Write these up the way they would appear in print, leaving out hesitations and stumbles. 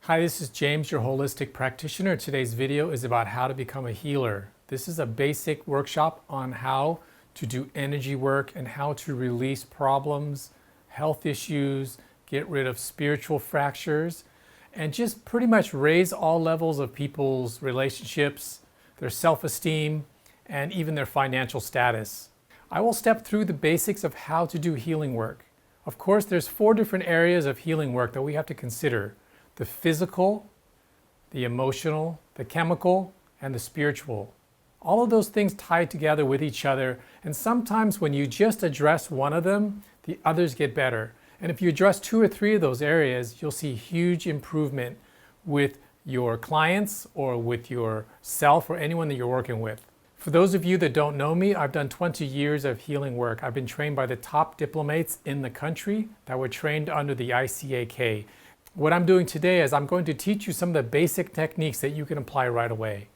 Hi, this is James, your holistic practitioner. Today's video is about how to become a healer. This is a basic workshop on how to do energy work and how to release problems, health issues, get rid of spiritual fractures, and just pretty much raise all levels of people's relationships, their self-esteem, and even their financial status. I will step through the basics of how to do healing work. Of course, there's 4 different areas of healing work that we have to consider: the physical, the emotional, the chemical, and the spiritual. All of those things tie together with each other, and sometimes when you just address one of them, the others get better. And if you address 2 or 3 of those areas, you'll see huge improvement with your clients or with yourself or anyone that you're working with. For those of you that don't know me, I've done 20 years of healing work. I've been trained by the top diplomats in the country that were trained under the ICAK. What I'm doing today is I'm going to teach you some of the basic techniques that you can apply right away.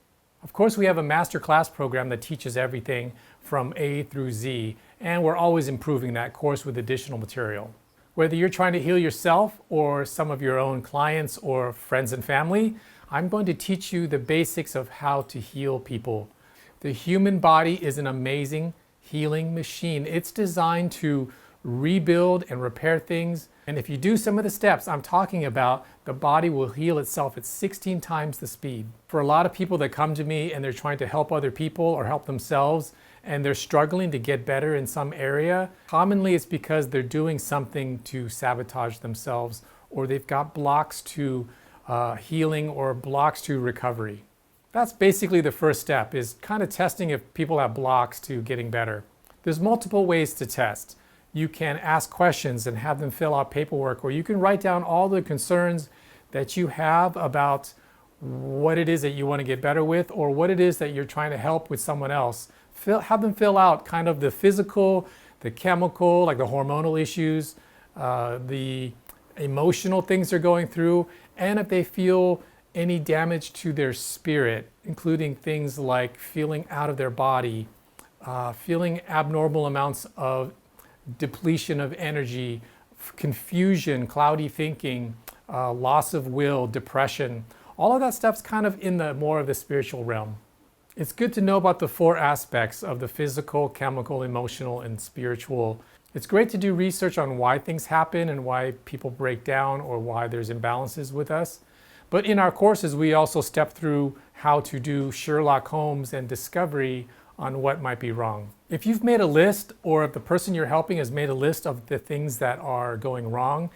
Of course, we have a masterclass program that teaches everything from A through Z, and we're always improving that course with additional material. Whether you're trying to heal yourself or some of your own clients or friends and family, I'm going to teach you the basics of how to heal people. The human body is an amazing healing machine. It's designed to rebuild and repair things. And if you do some of the steps I'm talking about, the body will heal itself at 16 times the speed. For a lot of people that come to me and they're trying to help other people or help themselves, and they're struggling to get better in some area, commonly it's because they're doing something to sabotage themselves, or they've got blocks to healing or blocks to recovery. That's basically the first step, is kind of testing if people have blocks to getting better. There's multiple ways to test. You can ask questions and have them fill out paperwork, or you can write down all the concerns that you have about what it is that you want to get better with, or what it is that you're trying to help with someone else. Have them fill out kind of the physical, the chemical, like the hormonal issues, the emotional things they're going through, and if they feel any damage to their spirit, including things like feeling out of their body, feeling abnormal amounts of depletion of energy, confusion, cloudy thinking, loss of will, depression. All of that stuff's kind of in the more of the spiritual realm. It's good to know about the 4 aspects of the physical, chemical, emotional, and spiritual. It's great to do research on why things happen and why people break down or why there's imbalances with us. But in our courses, we also step through how to do Sherlock Holmes and discovery on what might be wrong. If you've made a list, or if the person you're helping has made a list of the things that are going wrong,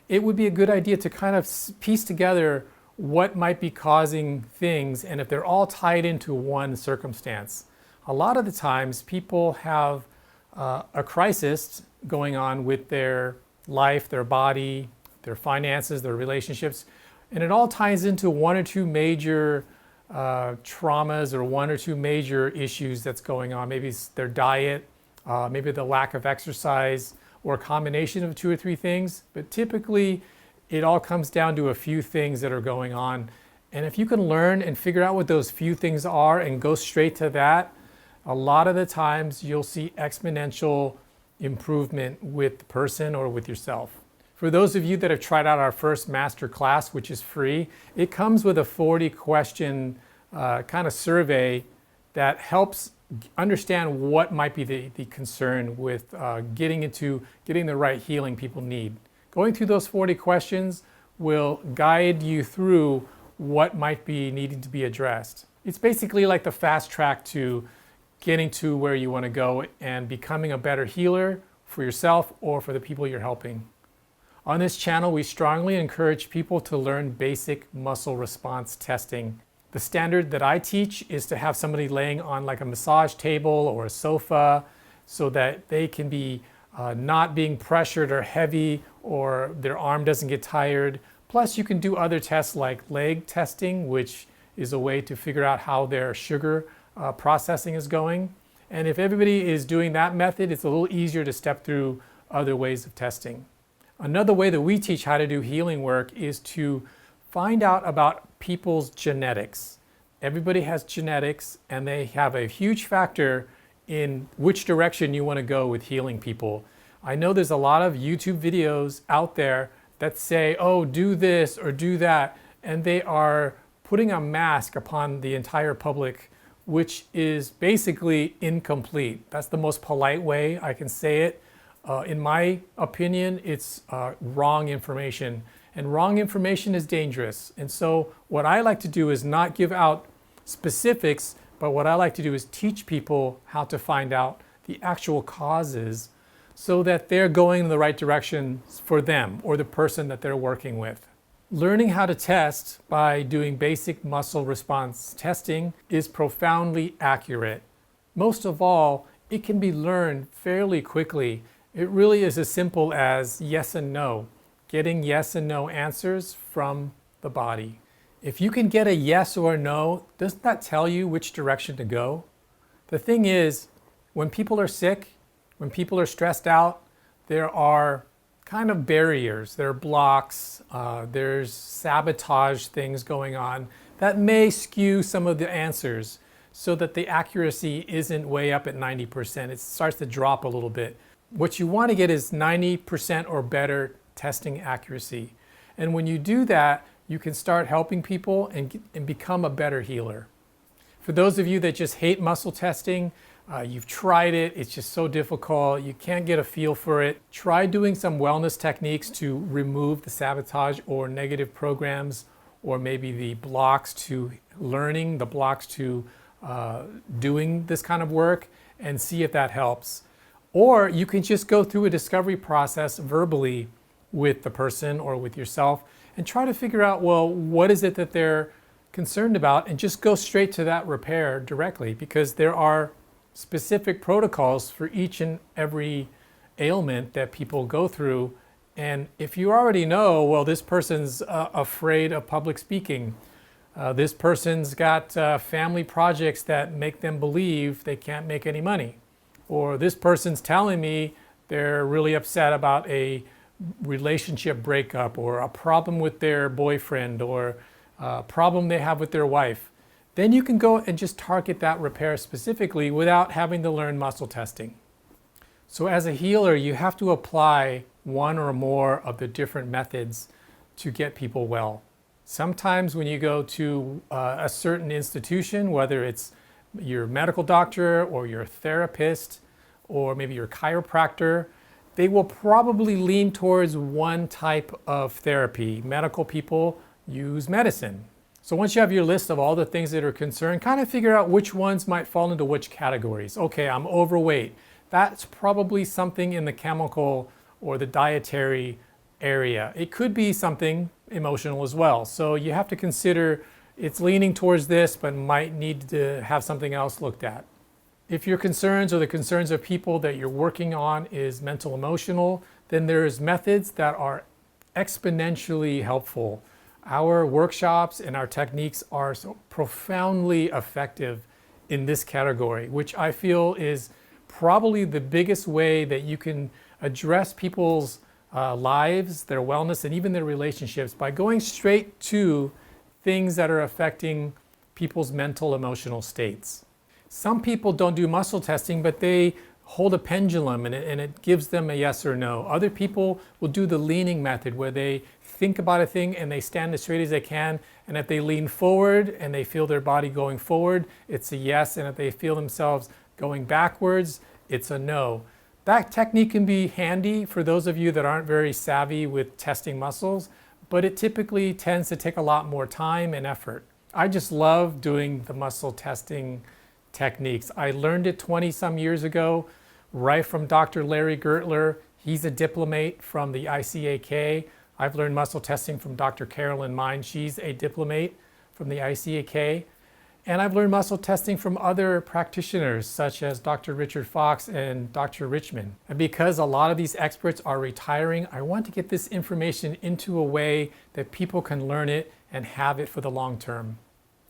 it would be a good idea to kind of piece together what might be causing things, and if they're all tied into one circumstance. A lot of the times people have a crisis going on with their life, their body, their finances, their relationships, and it all ties into 1 or 2 major traumas or 1 or 2 major issues that's going on. Maybe it's their diet, maybe the lack of exercise, or a combination of 2 or 3 things. But typically, it all comes down to a few things that are going on. And if you can learn and figure out what those few things are and go straight to that, a lot of the times you'll see exponential improvement with the person or with yourself. For those of you that have tried out our first master class, which is free, it comes with a 40-question kind of survey that helps understand what might be the concern with getting the right healing people need. Going through those 40 questions will guide you through what might be needing to be addressed. It's basically like the fast track to getting to where you want to go and becoming a better healer for yourself or for the people you're helping. On this channel, we strongly encourage people to learn basic muscle response testing. The standard that I teach is to have somebody laying on like a massage table or a sofa so that they can be not being pressured or heavy, or their arm doesn't get tired. Plus, you can do other tests like leg testing, which is a way to figure out how their sugar processing is going. And if everybody is doing that method, it's a little easier to step through other ways of testing. Another way that we teach how to do healing work is to find out about people's genetics. Everybody has genetics, and they have a huge factor in which direction you want to go with healing people. I know there's a lot of YouTube videos out there that say, oh, do this or do that, and they are putting a mask upon the entire public, which is basically incomplete. That's the most polite way I can say it. In my opinion, it's wrong information, and wrong information is dangerous. And so what I like to do is not give out specifics, but what I like to do is teach people how to find out the actual causes so that they're going in the right direction for them or the person that they're working with. Learning how to test by doing basic muscle response testing is profoundly accurate. Most of all, it can be learned fairly quickly. It really is as simple as yes and no, getting yes and no answers from the body. If you can get a yes or a no, doesn't that tell you which direction to go? The thing is, when people are sick, when people are stressed out, there are kind of barriers, there are blocks, there's sabotage things going on that may skew some of the answers so that the accuracy isn't way up at 90%. It starts to drop a little bit. What you want to get is 90% or better testing accuracy. And when you do that, you can start helping people and become a better healer. For those of you that just hate muscle testing, you've tried it, it's just so difficult, you can't get a feel for it, try doing some wellness techniques to remove the sabotage or negative programs, or maybe the blocks to learning, the blocks to doing this kind of work, and see if that helps. Or you can just go through a discovery process verbally with the person or with yourself and try to figure out, well, what is it that they're concerned about, and just go straight to that repair directly, because there are specific protocols for each and every ailment that people go through. And if you already know, well, this person's afraid of public speaking, this person's got family projects that make them believe they can't make any money, or this person's telling me they're really upset about a relationship breakup or a problem with their boyfriend or a problem they have with their wife, then you can go and just target that repair specifically without having to learn muscle testing. So as a healer, you have to apply one or more of the different methods to get people well. Sometimes when you go to a certain institution, whether it's your medical doctor or your therapist or maybe your chiropractor, they will probably lean towards one type of therapy. Medical people use medicine. So once you have your list of all the things that are concerned, kind of figure out which ones might fall into which categories. Okay, I'm overweight. That's probably something in the chemical or the dietary area. It could be something emotional as well. So you have to consider it's leaning towards this, but might need to have something else looked at. If your concerns or the concerns of people that you're working on is mental emotional, then there's methods that are exponentially helpful. Our workshops and our techniques are so profoundly effective in this category, which I feel is probably the biggest way that you can address people's lives, their wellness, and even their relationships by going straight to things that are affecting people's mental, emotional states. Some people don't do muscle testing, but they hold a pendulum and it gives them a yes or no. Other people will do the leaning method where they think about a thing and they stand as straight as they can, and if they lean forward and they feel their body going forward, it's a yes, and if they feel themselves going backwards, it's a no. That technique can be handy for those of you that aren't very savvy with testing muscles, but it typically tends to take a lot more time and effort. I just love doing the muscle testing techniques. I learned it 20 some years ago, right from Dr. Larry Gertler. He's a diplomate from the ICAK. I've learned muscle testing from Dr. Carolyn Mine. She's a diplomate from the ICAK. And I've learned muscle testing from other practitioners such as Dr. Richard Fox and Dr. Richmond. And because a lot of these experts are retiring, I want to get this information into a way that people can learn it and have it for the long term.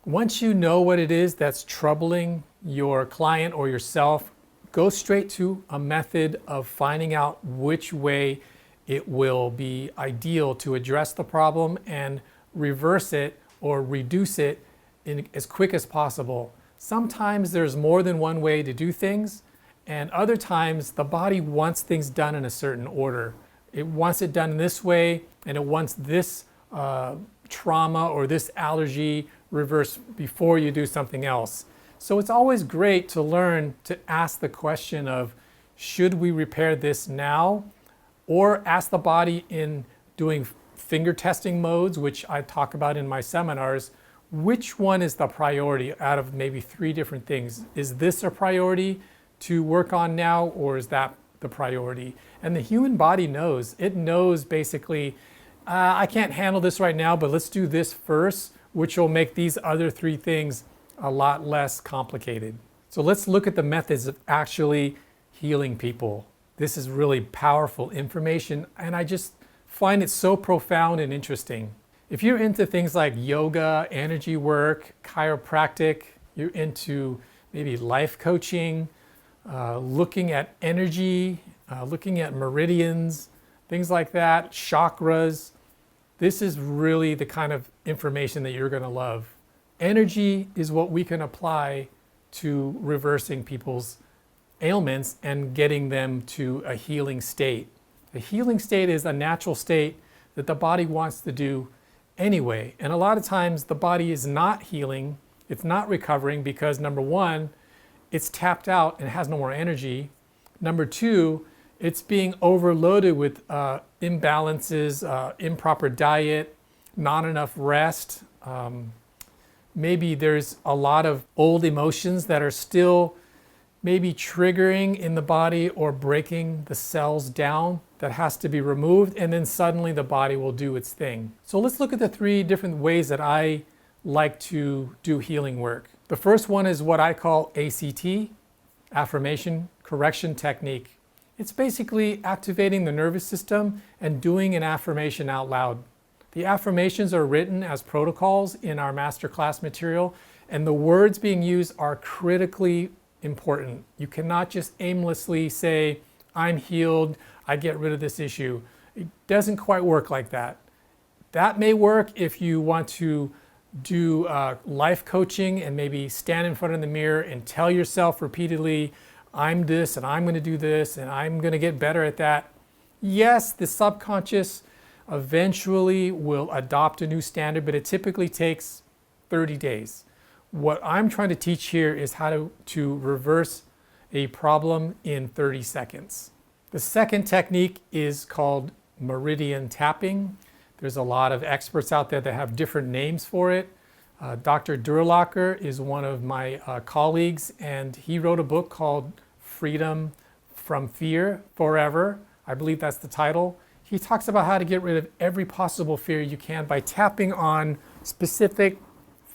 Once you know what it is that's troubling your client or yourself, go straight to a method of finding out which way it will be ideal to address the problem and reverse it or reduce it in as quick as possible. Sometimes there's more than one way to do things, and other times the body wants things done in a certain order. It wants it done this way, and it wants this trauma or this allergy reversed before you do something else. So it's always great to learn to ask the question of, should we repair this now? Or ask the body in doing finger testing modes, which I talk about in my seminars, which one is the priority out of maybe 3 different things? Is this a priority to work on now, or is that the priority? And the human body knows. It knows basically, I can't handle this right now, but let's do this first, which will make these other 3 things a lot less complicated. So let's look at the methods of actually healing people. This is really powerful information, and I just find it so profound and interesting. If you're into things like yoga, energy work, chiropractic, you're into maybe life coaching, looking at energy, looking at meridians, things like that, chakras, this is really the kind of information that you're going to love. Energy is what we can apply to reversing people's ailments and getting them to a healing state. A healing state is a natural state that the body wants to do anyway. And a lot of times the body is not healing, it's not recovering because number 1, it's tapped out and has no more energy. Number 2, it's being overloaded with imbalances, improper diet, not enough rest. Maybe there's a lot of old emotions that are still maybe triggering in the body or breaking the cells down that has to be removed, and then suddenly the body will do its thing. So let's look at the 3 different ways that I like to do healing work. The first one is what I call ACT, Affirmation Correction Technique. It's basically activating the nervous system and doing an affirmation out loud. The affirmations are written as protocols in our masterclass material, and the words being used are critically important. You cannot just aimlessly say, I'm healed, I get rid of this issue. It doesn't quite work like that. That may work if you want to do life coaching and maybe stand in front of the mirror and tell yourself repeatedly, I'm this and I'm going to do this and I'm going to get better at that. Yes, the subconscious eventually will adopt a new standard, but it typically takes 30 days. What I'm trying to teach here is how to reverse a problem in 30 seconds. The second technique is called meridian tapping. There's a lot of experts out there that have different names for it. Dr. Durlacher is one of my colleagues, and he wrote a book called Freedom from Fear Forever. I believe that's the title. He talks about how to get rid of every possible fear you can by tapping on specific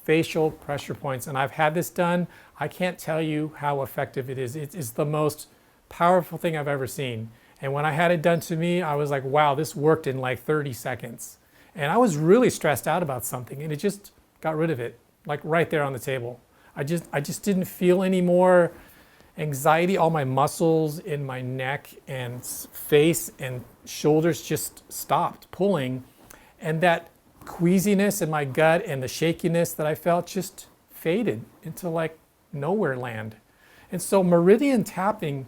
facial pressure points. And I've had this done. I can't tell you how effective it is. It is the most powerful thing I've ever seen. And when I had it done to me, I was like, wow, this worked in like 30 seconds. And I was really stressed out about something, and it just got rid of it, like right there on the table. I just didn't feel any more anxiety. All my muscles in my neck and face and shoulders just stopped pulling. And that queasiness in my gut and the shakiness that I felt just faded into like nowhere land. And so meridian tapping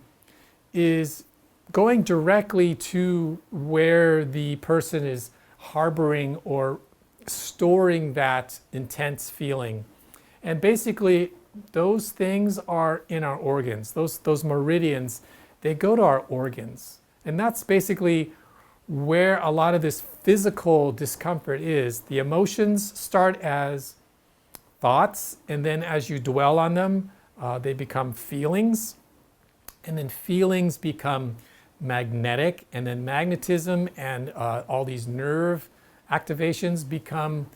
is going directly to where the person is harboring or storing that intense feeling. And basically those things are in our organs. Those meridians, they go to our organs. And that's basically where a lot of this physical discomfort is. The emotions start as thoughts, and then as you dwell on them, they become feelings, and then feelings become magnetic, and then magnetism and all these nerve activations become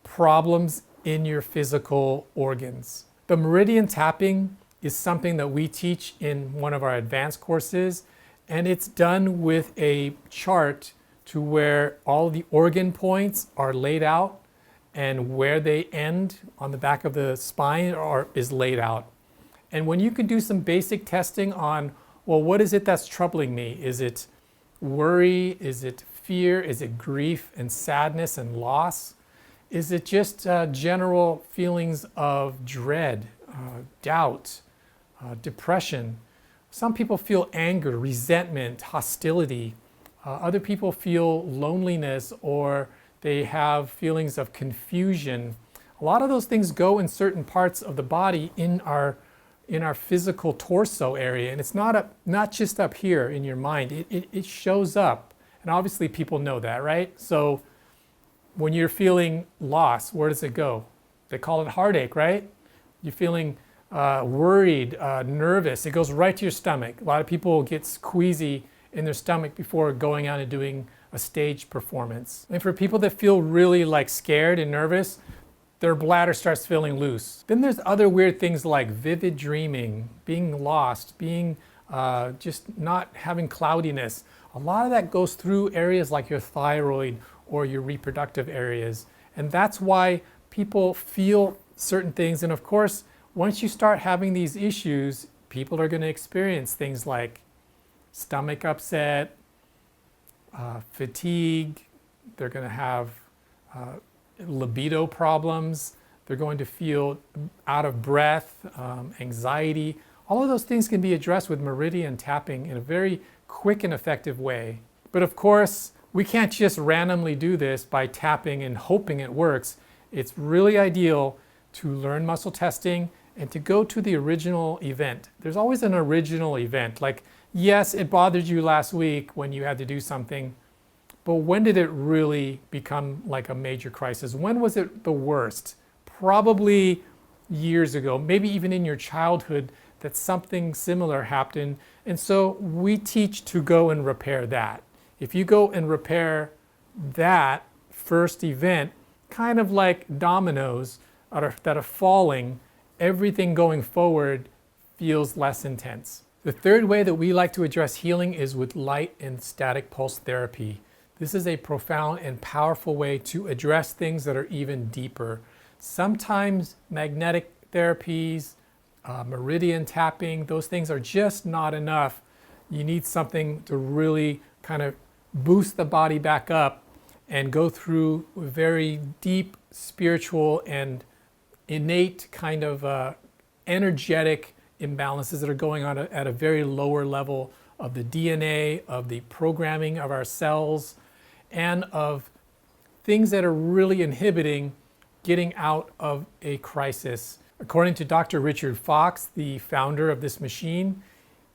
problems in your physical organs. The meridian tapping is something that we teach in one of our advanced courses, and it's done with a chart to where all the organ points are laid out and where they end on the back of the spine is laid out. And when you can do some basic testing on, well, what is it that's troubling me? Is it worry? Is it fear? Is it grief and sadness and loss? Is it just general feelings of dread, doubt, depression? Some people feel anger, resentment, hostility. Other people feel loneliness, or They have feelings of confusion. A lot of those things go in certain parts of the body in our physical torso area, and it's not just up here in your mind. It shows up, and obviously people know that, right? So when you're feeling lost, where does it go? They call it heartache, right? You're feeling worried, nervous. It goes right to your stomach. A lot of people get squeezy in their stomach before going out and doing a stage performance. And for people that feel really like scared and nervous, their bladder starts feeling loose. Then there's other weird things like vivid dreaming, being lost, being just not having cloudiness. A lot of that goes through areas like your thyroid or your reproductive areas. And that's why people feel certain things. And of course, once you start having these issues, people are going to experience things like stomach upset, fatigue. They're going to have libido problems. They're going to feel out of breath, anxiety. All of those things can be addressed with meridian tapping in a very quick and effective way. But of course, we can't just randomly do this by tapping and hoping it works. It's really ideal to learn muscle testing and to go to the original event. There's always an original event. Like, yes, it bothered you last week when you had to do something, but when did it really become like a major crisis? When was it the worst? Probably years ago, maybe even in your childhood, that something similar happened. And so we teach to go and repair that. If you go and repair that first event, kind of like dominoes that are falling, everything going forward feels less intense. The third way that we like to address healing is with light and static pulse therapy. This is a profound and powerful way to address things that are even deeper. Sometimes magnetic therapies, meridian tapping, those things are just not enough. You need something to really kind of boost the body back up and go through very deep spiritual and innate kind of energetic imbalances that are going on at a very lower level of the DNA, of the programming of our cells, and of things that are really inhibiting getting out of a crisis. According to Dr. Richard Fox, the founder of this machine,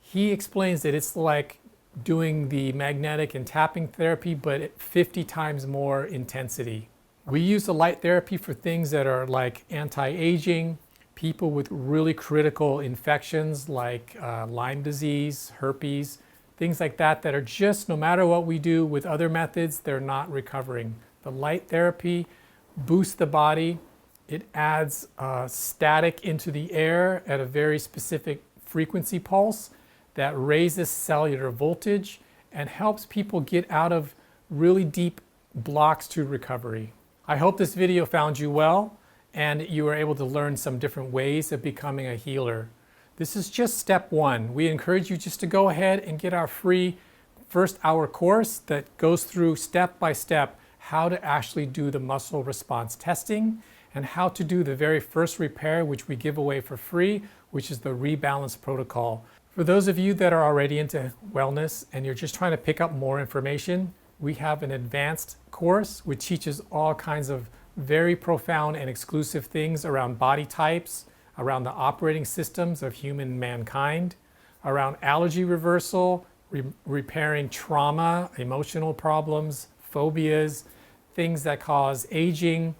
he explains that it's like doing the magnetic and tapping therapy, but at 50 times more intensity. We use the light therapy for things that are like anti-aging, people with really critical infections like Lyme disease, herpes, things like that, that are just, no matter what we do with other methods, they're not recovering. The light therapy boosts the body. It adds static into the air at a very specific frequency pulse that raises cellular voltage and helps people get out of really deep blocks to recovery. I hope this video found you well and you were able to learn some different ways of becoming a healer. This is just step one. We encourage you just to go ahead and get our free first hour course that goes through step by step how to actually do the muscle response testing and how to do the very first repair, which we give away for free, which is the rebalance protocol. For those of you that are already into wellness and you're just trying to pick up more information, we have an advanced course which teaches all kinds of very profound and exclusive things around body types, around the operating systems of human mankind, around allergy reversal, repairing trauma, emotional problems, phobias, things that cause aging,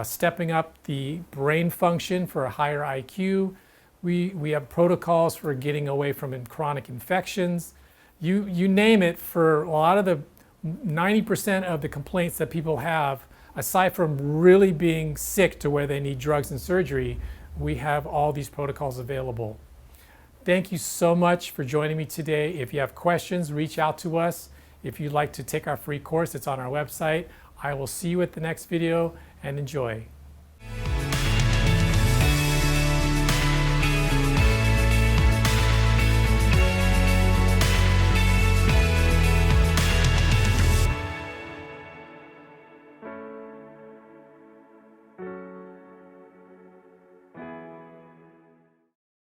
stepping up the brain function for a higher IQ. We have protocols for getting away from chronic infections. You name it. For a lot of the 90% of the complaints that people have, aside from really being sick to where they need drugs and surgery, we have all these protocols available. Thank you so much for joining me today. If you have questions, reach out to us. If you'd like to take our free course, it's on our website. I will see you at the next video and enjoy.